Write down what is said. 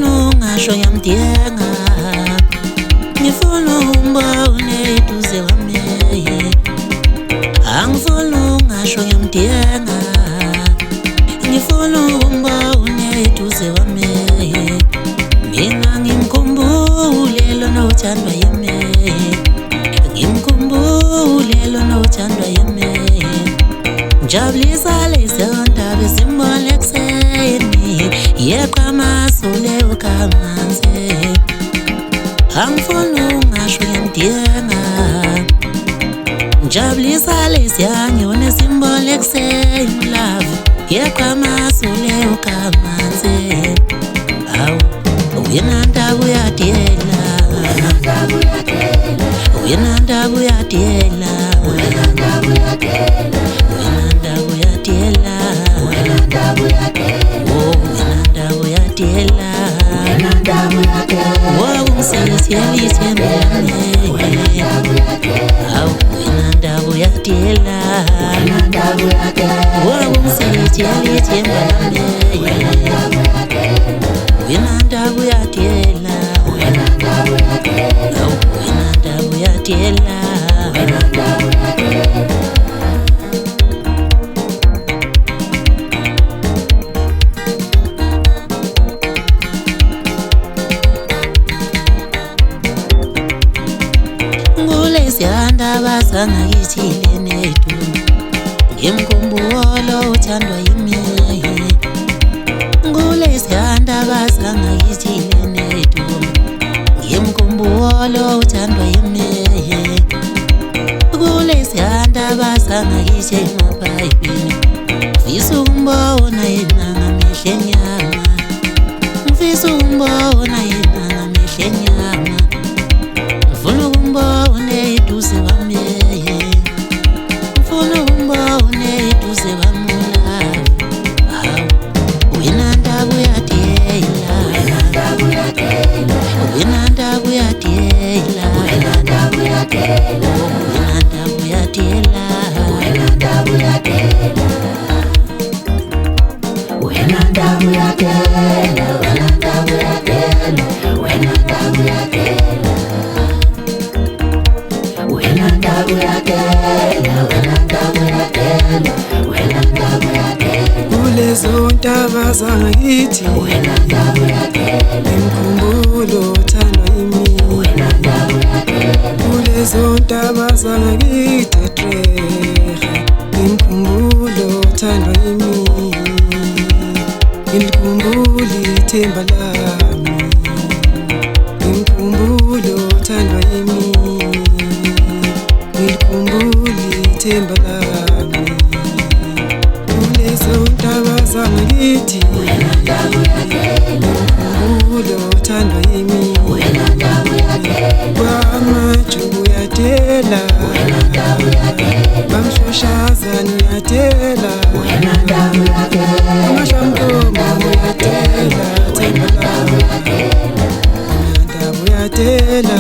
ngifuna ungasho ngiyamdinga, ngifuna umbone eduze kwami, angifuna ungasho ngiyamdinga, ngifuna umbone eduze kwami, mina ngimkhumbule lona uthandwa yimi, ngimkhumbule lona uthandwa yimi, njabulisa lezi ndaba ezimbona ekuseni, yeqa amasule ukamanzi, angifuna ungasho ngiyamdinga, njabulisa lezi nyoni ezimbona ekuseni love, yeqa amasule ukamanzi, awu wena ndaba uyadela, wena ndaba uyadela, wena ndaba uyadela, wena ndaba uyadela, wena ndaba uyadela, oh wena ndaba uyadela, wena ndaba uyadela, oh umsiyeli thembelane, wena ndaba uyadela, awu wena ndaba uyadela, wena ndaba uyadela, oh umsiyeli thembelane, wena ndaba uyadela, wena ndaba uyadela, wena ndaba uyadela, awu wena ndaba uyadela, wena ndaba uyadela. Ndaba sangakithile nethu, ngimkhumbule uthandwa yimi, ngulesiya ndaba sangakithile nethu, ngimkhumbule uthandwa yimi, kulesiya ndaba sangakithi emabhayibheli, ngifisa ukumbona yena ngamehlo enyama, ngifisa ukumbona yena ngamehlo enyama, ngifuna ukumbona eduze kwami, ngifuna ukumbona eduze kwami love, hawu wena ndaba uyadela, wena ndaba uyadela, wena ndaba uyadela, wena ndaba uyadela, wena ndaba uyadela, wena ndaba uyadela, wena ndaba uyadela, wena ndaba uyadela, wena ndaba uyadela, wena ndaba uyadela, wena ndaba uyadela, wena ndaba uyadela, kulezo ndaba zangakithi, wena ndaba uyadela, ngimkhumbule uthandwa yimi, wena ndaba uyadela, kulezo ndaba zangakithi Trehe, ngimkhumbule uthandwa yimi, ngimkhumbule ithemba lami, ngimkhumbule uthandwa yimi, ngimkhumbule ithemba lami, kulezo ndaba zangakithi, wena ndaba uyadela, ngimkhumbule uthandwa yimi, wena ndaba uyadela, kwamajubu uyadela, wena ndaba uyadela, bamshoshazana uyadela, wena ndaba uyadela, amashambomo uyadela, wena ndaba uyadela, wena ndaba uyadela.